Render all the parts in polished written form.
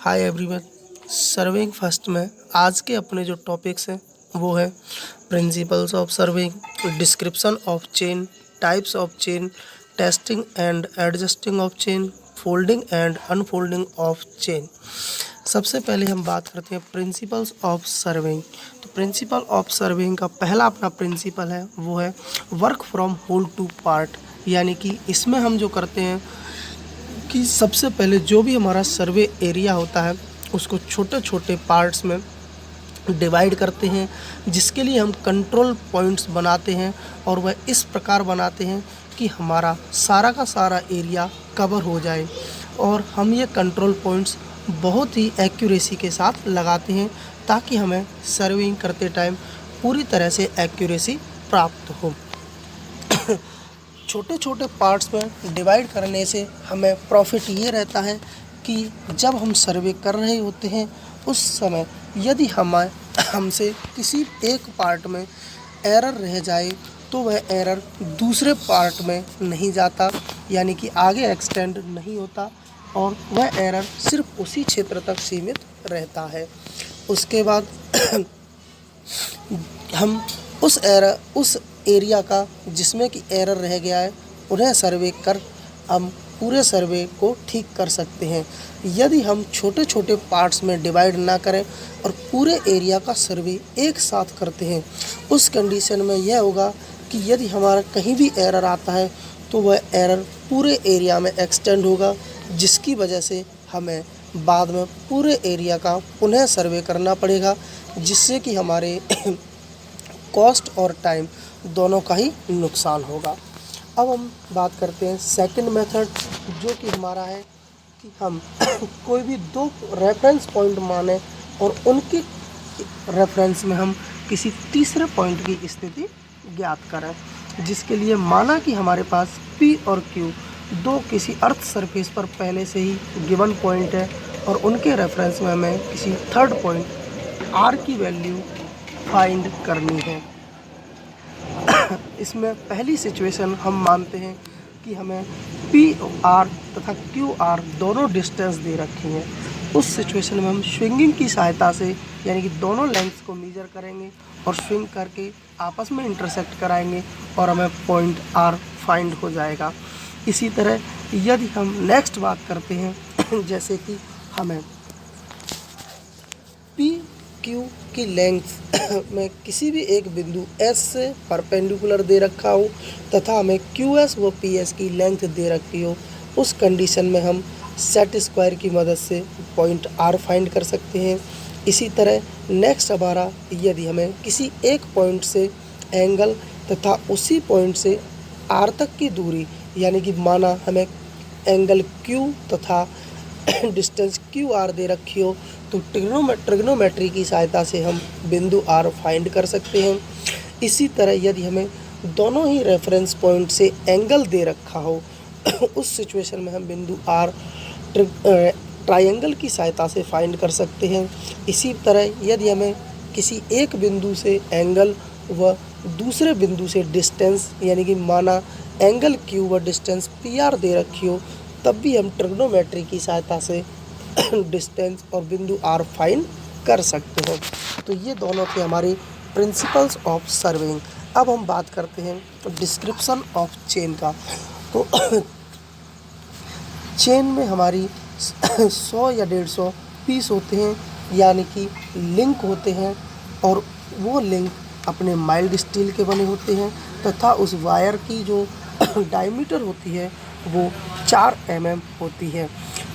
Hi everyone. Serving first में आज के अपने जो टॉपिक्स हैं वो है principles of surveying, description of chain, types of chain, testing and adjusting of chain, folding and unfolding of chain. सबसे पहले हम बात करते हैं प्रिंसिपल्स ऑफ सर्विंग। तो प्रिंसिपल ऑफ सर्विंग का पहला अपना प्रिंसिपल है वो है work from whole to part, यानी कि इसमें हम जो करते हैं कि सबसे पहले जो भी हमारा सर्वे एरिया होता है उसको छोटे छोटे पार्ट्स में डिवाइड करते हैं, जिसके लिए हम कंट्रोल पॉइंट्स बनाते हैं और वह इस प्रकार बनाते हैं कि हमारा सारा का सारा एरिया कवर हो जाए। और हम ये कंट्रोल पॉइंट्स बहुत ही एक्यूरेसी के साथ लगाते हैं ताकि हमें सर्विंग करते टाइम पूरी तरह से एक्यूरेसी प्राप्त हो। छोटे छोटे पार्ट्स में डिवाइड करने से हमें प्रॉफिट ये रहता है कि जब हम सर्वे कर रहे होते हैं उस समय यदि हमसे किसी एक पार्ट में एरर रह जाए तो वह एरर दूसरे पार्ट में नहीं जाता, यानी कि आगे एक्सटेंड नहीं होता और वह एरर सिर्फ उसी क्षेत्र तक सीमित रहता है। उसके बाद हम उस एरिया का जिसमें कि एरर रह गया है उन्हें सर्वे कर हम पूरे सर्वे को ठीक कर सकते हैं। यदि हम छोटे छोटे पार्ट्स में डिवाइड ना करें और पूरे एरिया का सर्वे एक साथ करते हैं, उस कंडीशन में यह होगा कि यदि हमारा कहीं भी एरर आता है तो वह एरर पूरे एरिया में एक्सटेंड होगा, जिसकी वजह से हमें बाद में पूरे एरिया का पुनः सर्वे करना पड़ेगा, जिससे कि हमारे कॉस्ट और टाइम दोनों का ही नुकसान होगा। अब हम बात करते हैं सेकंड मेथड, जो कि हमारा है कि हम कोई भी दो रेफरेंस पॉइंट माने और उनके रेफरेंस में हम किसी तीसरे पॉइंट की स्थिति ज्ञात करें, जिसके लिए माना कि हमारे पास P और Q दो किसी अर्थ सरफेस पर पहले से ही गिवन पॉइंट है और उनके रेफरेंस में हमें किसी थर्ड पॉइंट R की वैल्यू फाइंड करनी है। इसमें पहली सिचुएशन हम मानते हैं कि हमें PR तथा QR दोनों डिस्टेंस दे रखी हैं। उस सिचुएशन में हम स्विंगिंग की सहायता से यानी कि दोनों लेंथ्स को मेजर करेंगे और स्विंग करके आपस में इंटरसेक्ट कराएंगे और हमें पॉइंट R फाइंड हो जाएगा। इसी तरह यदि हम नेक्स्ट बात करते हैं जैसे कि हमें PQ की लेंथ में किसी भी एक बिंदु S से परपेंडिकुलर दे रखा हो तथा हमें QS व PS की लेंथ दे रखी हो, उस कंडीशन में हम सेट स्क्वायर की मदद से पॉइंट R फाइंड कर सकते हैं। इसी तरह नेक्स्ट हमारा यदि हमें किसी एक पॉइंट से एंगल तथा उसी पॉइंट से R तक की दूरी, यानी कि माना हमें एंगल Q तथा डिस्टेंस QR दे रखी हो तो ट्रिग्नोमेट्री की सहायता से हम बिंदु R फाइंड कर सकते हैं। इसी तरह यदि हमें दोनों ही रेफरेंस पॉइंट से एंगल दे रखा हो उस सिचुएशन में हम बिंदु R ट्रायंगल की सहायता से फाइंड कर सकते हैं। इसी तरह यदि हमें किसी एक बिंदु से एंगल व दूसरे बिंदु से डिस्टेंस, यानी कि माना एंगल Q व डिस्टेंस PR दे रखी हो, तब भी हम ट्रिग्नोमेट्री की सहायता से डिस्टेंस और बिंदु R फाइंड कर सकते हैं। तो ये दोनों थे हमारे प्रिंसिपल्स ऑफ सर्विंग। अब हम बात करते हैं डिस्क्रिप्शन ऑफ चेन का। तो चेन में हमारी 100 या 150 पीस होते हैं, यानी कि लिंक होते हैं और वो लिंक अपने माइल्ड स्टील के बने होते हैं तथा उस वायर की जो डायमीटर होती है वो 4 mm होती है।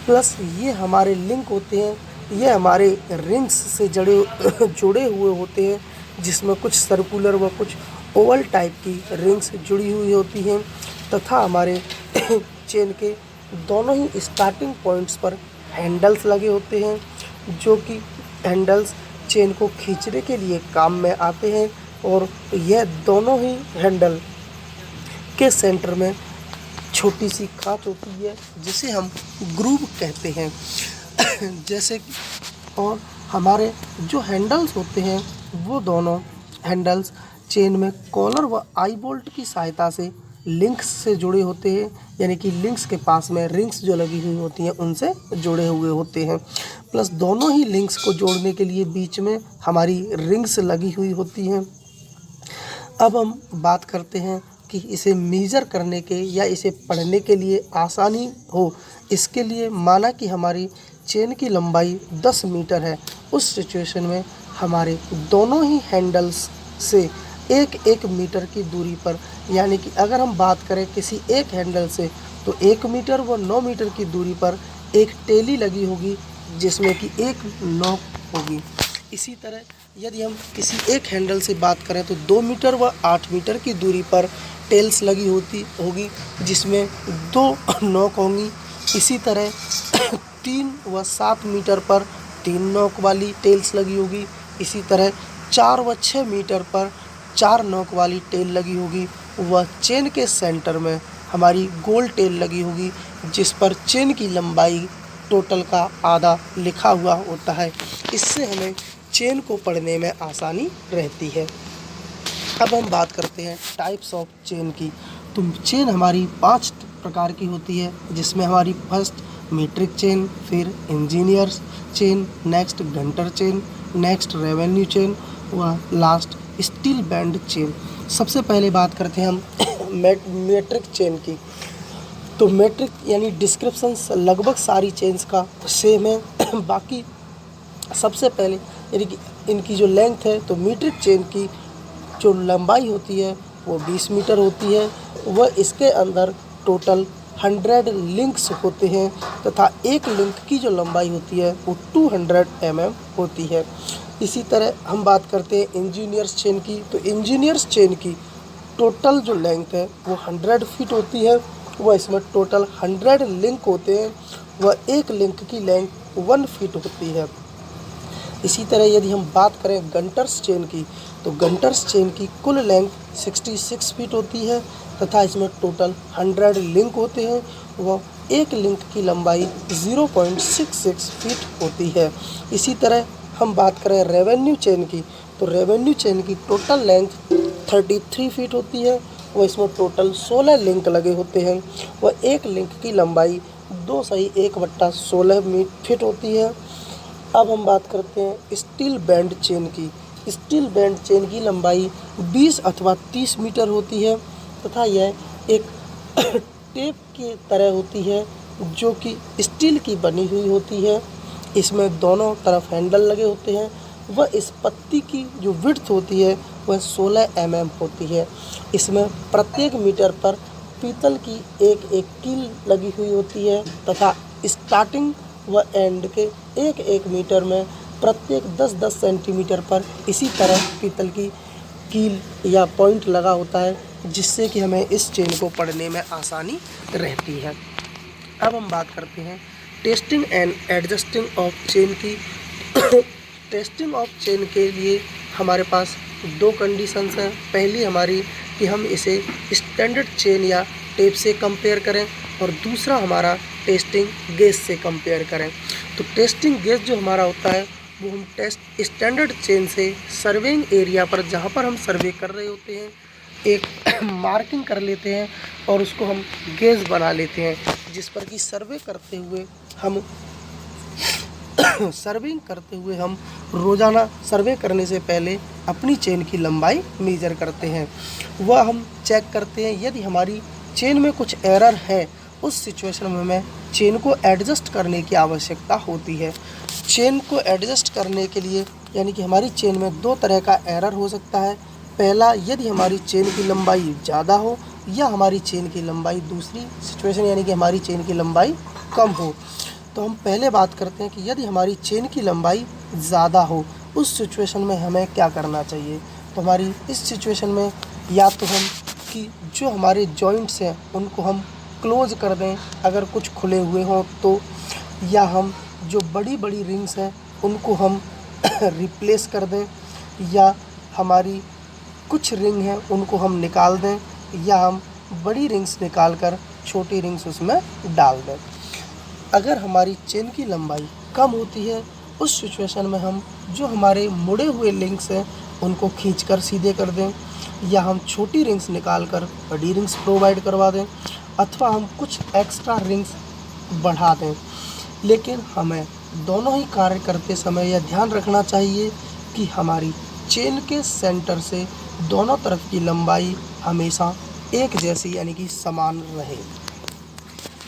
प्लस ये हमारे लिंक होते हैं, ये हमारे रिंग्स से जुड़े हुए होते हैं, जिसमें कुछ सर्कुलर व कुछ ओवल टाइप की रिंग्स जुड़ी हुई होती हैं तथा हमारे चेन के दोनों ही स्टार्टिंग पॉइंट्स पर हैंडल्स लगे होते हैं, जो कि हैंडल्स चेन को खींचने के लिए काम में आते हैं। और यह दोनों ही हैंडल के सेंटर में छोटी सी खांच होती है जिसे हम ग्रूव कहते हैं। जैसे कि और हमारे जो हैंडल्स होते हैं वो दोनों हैंडल्स चेन में कॉलर व आई बोल्ट की सहायता से लिंक्स से जुड़े होते हैं, यानी कि लिंक्स के पास में रिंग्स जो लगी हुई होती हैं उनसे जुड़े हुए होते हैं। प्लस दोनों ही लिंक्स को जोड़ने के लिए बीच में हमारी रिंग्स लगी हुई होती हैं। अब हम बात करते हैं कि इसे मेज़र करने के या इसे पढ़ने के लिए आसानी हो, इसके लिए माना कि हमारी चेन की लंबाई 10 मीटर है। उस सिचुएशन में हमारे दोनों ही हैंडल्स से 1-1 मीटर की दूरी पर, यानी कि अगर हम बात करें किसी एक हैंडल से तो 1 मीटर व 9 मीटर की दूरी पर एक टेली लगी होगी जिसमें कि एक नॉक होगी। इसी तरह यदि हम किसी एक हैंडल से बात करें तो 2 मीटर व 8 मीटर की दूरी पर टेल्स लगी होगी जिसमें 2 नॉक होंगी। इसी तरह 3 व 7 मीटर पर 3 नॉक वाली टेल्स लगी होगी। इसी तरह 4 व 6 मीटर पर 4 नॉक वाली टेल लगी होगी। वह चेन के सेंटर में हमारी गोल टेल लगी होगी जिस पर चेन की लंबाई टोटल का आधा लिखा हुआ होता है। इससे हमें चेन को पढ़ने में आसानी रहती है। अब हम बात करते हैं टाइप्स ऑफ चेन की। तो चेन हमारी 5 प्रकार की होती है, जिसमें हमारी फर्स्ट मीट्रिक चेन, फिर engineers chain, next Günter chain, next revenue chain व लास्ट स्टील बैंड चेन। सबसे पहले बात करते हैं हम मीट्रिक चेन की। तो मीट्रिक यानी डिस्क्रिप्शंस लगभग सारी चेन्स का सेम है। बाकी सबसे पहले यानी कि इनकी जो लेंथ है, तो मीट्रिक चेन की जो लंबाई होती है वो 20 मीटर होती है। वह इसके अंदर टोटल 100 लिंक्स होते हैं तथा एक लिंक की जो लंबाई होती है वो 200 mm होती है। इसी तरह हम बात करते हैं इंजीनियर्स चेन की। तो इंजीनियर्स चेन की टोटल जो लेंथ है वो 100 फीट होती है। वह इसमें टोटल 100 लिंक होते हैं। वह एक लिंक की लेंथ 1 फीट होती है। इसी तरह यदि हम बात करें गंटर्स चेन की, तो गंटर्स चेन की कुल लेंथ 66 फीट होती है तथा इसमें टोटल 100 लिंक होते हैं। वह एक लिंक की लंबाई 0.66 फीट होती है। इसी तरह हम बात करें रेवेन्यू चेन की, तो रेवेन्यू चेन की टोटल लेंथ 33 फीट होती है। वह इसमें टोटल 16 लिंक लगे होते हैं। वह एक लिंक की लंबाई 2/1/16 फीट होती है। अब हम बात करते हैं स्टील बैंड चेन की। स्टील बैंड चेन की लंबाई 20 अथवा 30 मीटर होती है तथा यह एक टेप की तरह होती है जो कि स्टील की बनी हुई होती है। इसमें दोनों तरफ हैंडल लगे होते हैं। वह इस पत्ती की जो विड्थ होती है वह 16 mm होती है। इसमें प्रत्येक मीटर पर पीतल की एक कील लगी हुई होती है तथा स्टार्टिंग व एंड के एक मीटर में प्रत्येक 10-10 सेंटीमीटर पर इसी तरह पीतल की कील या पॉइंट लगा होता है, जिससे कि हमें इस चेन को पढ़ने में आसानी रहती है। अब हम बात करते हैं testing and adjusting of chain की। टेस्टिंग ऑफ चेन के लिए हमारे पास 2 कंडीशंस हैं। पहली हमारी कि हम इसे स्टैंडर्ड चेन या टेप से कंपेयर करें और दूसरा हमारा टेस्टिंग गेज से कंपेयर करें। तो टेस्टिंग गेज जो हमारा होता है वो हम स्टैंडर्ड चेन से सर्वेइंग एरिया पर, जहाँ पर हम सर्वे कर रहे होते हैं, एक मार्किंग कर लेते हैं और उसको हम गेज बना लेते हैं, जिस पर कि सर्वे करते हुए हम रोज़ाना सर्वे करने से पहले अपनी चेन की लंबाई मेजर करते हैं। वह हम चेक करते हैं यदि हमारी चेन में कुछ एरर है, उस सिचुएशन में हमें चेन को एडजस्ट करने की आवश्यकता होती है। चेन को एडजस्ट करने के लिए यानी कि हमारी चेन में 2 तरह का एरर हो सकता है। पहला, यदि हमारी चेन की लंबाई ज़्यादा हो या हमारी चेन की लंबाई, दूसरी सिचुएशन यानी कि हमारी चेन की लंबाई कम हो। तो हम पहले बात करते हैं कि यदि हमारी चेन की लंबाई ज़्यादा हो, उस सिचुएशन में हमें क्या करना चाहिए। तो हमारी इस सिचुएशन में या तो हम कि जो हमारे जॉइंट्स हैं उनको हम क्लोज़ कर दें अगर कुछ खुले हुए हों तो, या हम जो बड़ी बड़ी रिंग्स हैं उनको हम रिप्लेस कर दें, या हमारी कुछ रिंग हैं उनको हम निकाल दें, या हम बड़ी रिंग्स निकाल कर छोटी रिंग्स उसमें डाल दें। अगर हमारी चेन की लंबाई कम होती है, उस सिचुएशन में हम जो हमारे मुड़े हुए लिंक्स हैं उनको खींचकर सीधे कर दें, या हम छोटी रिंग्स निकाल कर बड़ी रिंग्स प्रोवाइड करवा दें, अथवा हम कुछ एक्स्ट्रा रिंग्स बढ़ा दें। लेकिन हमें दोनों ही कार्य करते समय यह ध्यान रखना चाहिए कि हमारी चेन के सेंटर से दोनों तरफ की लंबाई हमेशा एक जैसी यानी कि समान रहे।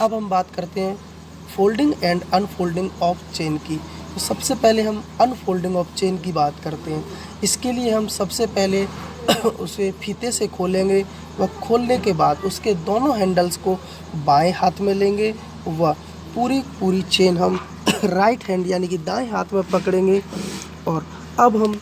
अब हम बात करते हैं folding and unfolding of chain की। तो सबसे पहले हम अनफोल्डिंग ऑफ चेन की बात करते हैं। इसके लिए हम सबसे पहले उसे फीते से खोलेंगे व खोलने के बाद उसके दोनों हैंडल्स को बाएं हाथ में लेंगे व पूरी चेन हम राइट हैंड यानी कि दाएं हाथ में पकड़ेंगे। और अब हम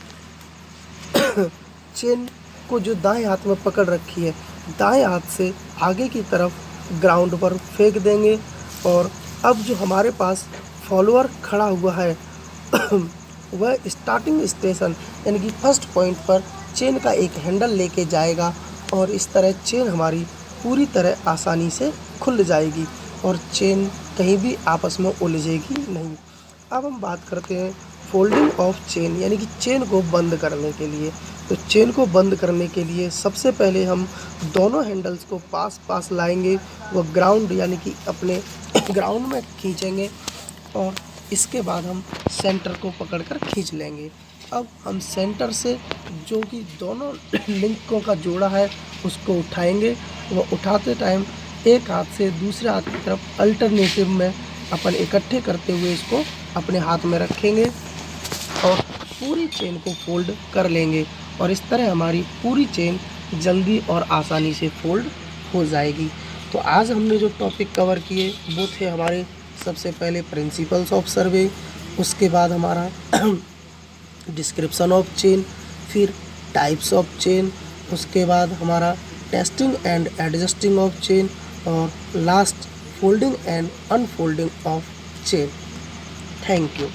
चेन को जो दाएं हाथ में पकड़ रखी है, दाएं हाथ से आगे की तरफ ग्राउंड पर फेंक देंगे। और अब जो हमारे पास फॉलोअर खड़ा हुआ है वह स्टार्टिंग स्टेशन यानी कि फर्स्ट पॉइंट पर चेन का एक हैंडल लेके जाएगा और इस तरह चेन हमारी पूरी तरह आसानी से खुल जाएगी और चेन कहीं भी आपस में उलझेगी नहीं। अब हम बात करते हैं फोल्डिंग ऑफ चेन यानी कि चेन को बंद करने के लिए। तो चेन को बंद करने के लिए सबसे पहले हम दोनों हैंडल्स को पास लाएंगे व ग्राउंड यानी कि अपने ग्राउंड में खींचेंगे और इसके बाद हम सेंटर को पकड़कर खींच लेंगे। अब हम सेंटर से जो कि दोनों लिंकों का जोड़ा है उसको उठाएंगे व उठाते टाइम एक हाथ से दूसरे हाथ की तरफ अल्टरनेटिव में अपन इकट्ठे करते हुए इसको अपने हाथ में रखेंगे और पूरी चेन को फोल्ड कर लेंगे और इस तरह हमारी पूरी चेन जल्दी और आसानी से फोल्ड हो जाएगी। तो आज हमने जो टॉपिक कवर किए वो थे हमारे सबसे पहले प्रिंसिपल्स ऑफ सर्वे, उसके बाद हमारा डिस्क्रिप्शन ऑफ चेन, फिर टाइप्स ऑफ चेन, उसके बाद हमारा testing and adjusting of chain और last folding and unfolding of chain. Thank you.